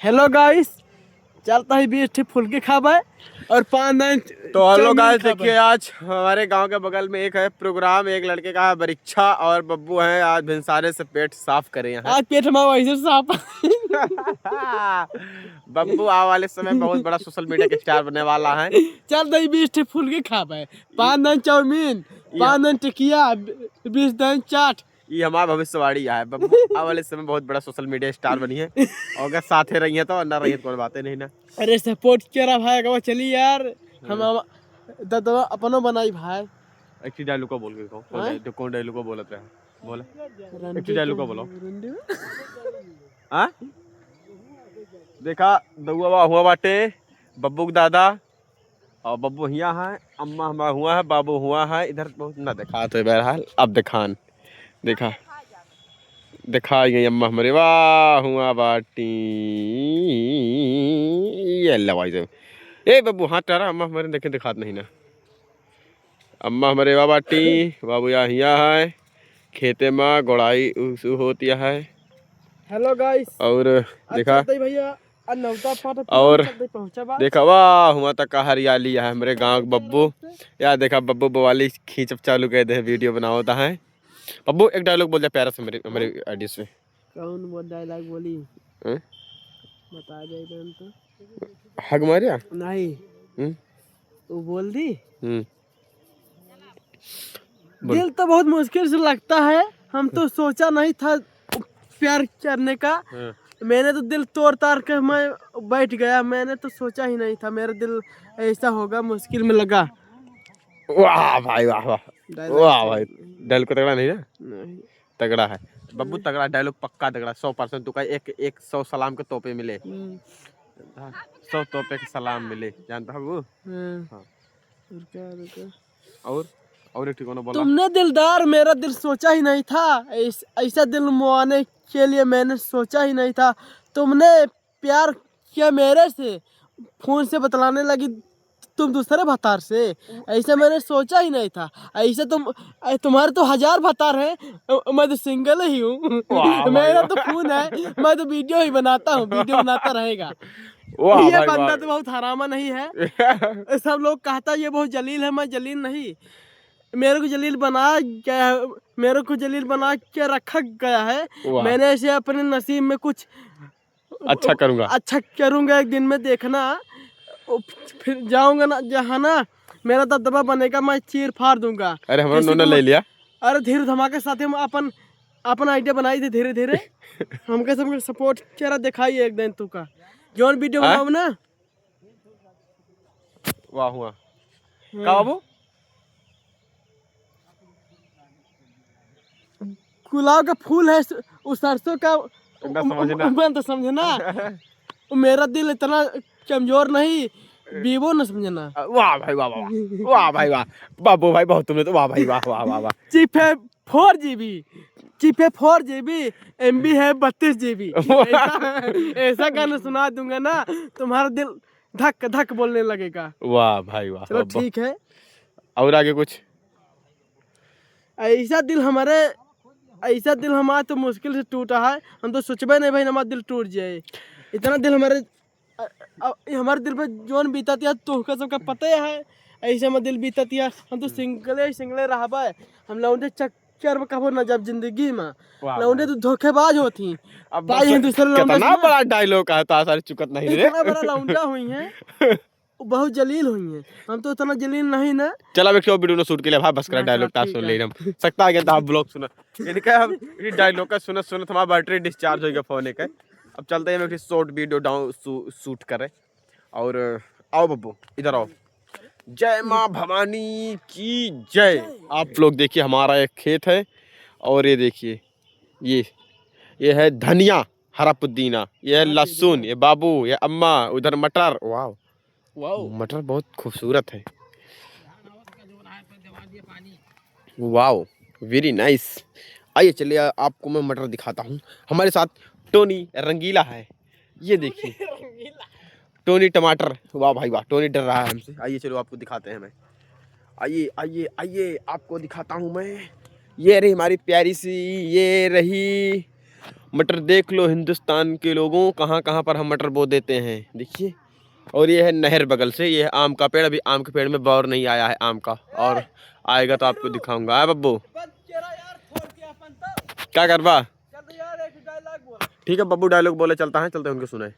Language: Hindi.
हेलो गाइस, चलता ही 20 फुलकी खाबे और 5 तो हेलो गाइस, देखिए आज हमारे गांव के बगल में एक है प्रोग्राम, एक लड़के का है परीक्षा और बब्बू है आज भिनसारे से पेट साफ करे हैं। आज पेट हमारा वैसे साफ। बब्बू आने वाले समय बहुत बड़ा सोशल मीडिया के स्टार बनने वाला है। चल दही 20 फुलकी खाबे, 5 चाउमीन, 5 टिकिया, 20 चाट। ये हमारा भविष्यवाणी है। बब्बू आने वाले समय बहुत बड़ा सोशल मीडिया स्टार बनी है और अगर साथे रही है तो ना रही है तो कोई बातें नहीं ना। अरे सपोर्ट करा भाई, कहो चली यार हम ददवा अपनो बनाई भाई। एक डायलॉग को बोल के कहो, कौन डायलॉग को बोलत रहा बोले, एक डायलॉग को बोलो। हां देखा दउआ हुआ बाटे बब्बू के दादा और बब्बू हिया है, अम्मा हमारा हुआ है, बाबू हुआ है। इधर बहुत ना देखा तो बहरहाल अब दिखान देखा दिखाई गई अम्मा हमारे, वाह हुआ बाटी ये अल्लाह भाई साहब। ए बब्बू हाथ टारा, अम्मा हमारे देखे दिखात नहीं ना। अम्मा हमारे वाह बाटी बाबू यहाँ हिया है खेते में गोड़ाई होती है। हेलो गाइस, और देखा भैया और देखा वाह हुआ तक का हरियाली है हमारे गांव बब्बू। यार देखा बब्बू बवाली खींच चालू कर दे, वीडियो बना होता है। बब्बू एक डायलॉग बोल दे प्यारा से मेरे हमारे ऑडियंस में। कौन वो डायलॉग बोली बता दे तो। हग मारिया नहीं वो बोल दी। बोल। दिल तो बहुत मुश्किल से लगता है, हम तो सोचा नहीं था प्यार करने का। मैंने तो दिल तोड़ तार के मैं बैठ गया, मैंने तो सोचा ही नहीं था मेरा दिल ऐसा होगा, मुश्किल में लगा। वाह भाई वाह वाह वाह भाई, डायलॉग को तगड़ा नहीं ना। नहीं तगड़ा है बब्बू, तगड़ा डायलॉग पक्का तगड़ा 100%। तू का एक 100 सलाम के तोपे मिले, 100 तोपे के सलाम मिले, जानता हो वो। हाँ। और एक ठिकाना बोला तुमने दिलदार, मेरा दिल सोचा ही नहीं था ऐसा दिल मुआने के लिए, मैंने सोचा ही नहीं था। तुमने प्यार किया मेरे से, फोन से बतलाने लगी तुम दूसरे भतार से, ऐसा मैंने सोचा ही नहीं था। ऐसे तुम्हारे तो 1000 भतार हैं, मैं तो सिंगल ही हूँ। मेरा तो फोन है, मैं तो वीडियो ही बनाता हूँ, वीडियो बनाता रहेगा। ये बंदा तो बहुत हरामा नहीं है। सब लोग कहता ये बहुत जलील है, मैं जलील नहीं। मेरे को जलील बनाया गया है, मेरे को जलील बना के रखा गया है। मैंने ऐसे अपने नसीब में कुछ अच्छा करूंगा एक दिन में, देखना। फिर जाऊंगा ना जहाँ ना मेरा दबदबा बनेगा, मैं चीर फाड़ दूंगा। अरे हमारा नोना ले लिया। अरे धीरे धमाके साथ हम अपन आइडिया बनाई थी धीरे धीरे। हमके सबके सपोर्ट चेहरा दिखाई एक दिन तू का जोन वीडियो बनाओ ना। वाह हुआ का बाबू, गुलाब का फूल है उस सरसों का, मैं तो समझना। मेरा दिल इतना कमजोर नहीं, बीबो न समझना। वाह भाई वाह वाह वाह भाई वाह बाबू भाई, बहुत तुमने तो वाह भाई वाह वाह वाह वाह। चिप है 4GB, चिप है 4GB, MB है 32GB। ऐसा गाना सुना दूंगा ना तुम्हारा दिल धक धक बोलने लगेगा। वाह भाई वाह। चलो ठीक है, और आगे कुछ। ऐसा दिल हमारा तो मुश्किल से टूटा है, हम तो सोचबे नहीं भाई हमारा दिल टूट जाए। इतना दिल हमारे दिल पे जोन बीततिया तो सबका पता है। ऐसे में दिल बीततिया, हम तो सिंगले रहबे। हम लौंडे चक्कर में कबो न जब जिंदगी में, लौंडे तो धोखेबाज होती। अब कितना बड़ा डायलॉग है, तो आसार चुकत नहीं रे। इतना बड़ा लौंडा हुई है, बहुत जलील हुई है, हम तो उतना जलील नहीं ना। चला एक वीडियो ने शूट के लिए भाई, बस करा डायलॉग ता सुन ले हम सकता है कि आप ब्लॉग सुना इनका, हम ये डायलॉग का सुनत सुनत हमारा बैटरी डिस्चार्ज हो गया फोन के। अब चलते हैं हम एक शॉर्ट वीडियो डाउन शूट करें। और आओ बब्बू इधर आओ। जय माँ भवानी की जय। आप लोग देखिए हमारा एक खेत है और ये देखिए ये है धनिया हरा पुदीना, ये है लहसुन, ये बाबू, ये अम्मा, उधर मटर। वाह मटर बहुत खूबसूरत है। Wow very nice. आइए चलिए आपको मैं मटर दिखाता हूँ। हमारे साथ टोनी रंगीला है, ये देखिए टोनी टमाटर। वाह भाई वाह, टोनी डर रहा है हमसे। आइए चलो आपको दिखाते हैं मैं। आइए आइए आइए आपको दिखाता हूँ मैं। ये रही हमारी प्यारी सी, ये रही मटर देख लो हिंदुस्तान के लोगों, कहाँ कहाँ पर हम मटर बो देते हैं, देखिए। और ये है नहर बगल से, ये है आम का पेड़। अभी आम के पेड़ में बौर नहीं आया है आम का, और आएगा तो आपको दिखाऊंगा। आया बब्बू, क्या करवा? ठीक है बब्बू डायलॉग बोले, चलता है, चलते हैं उनके सुने।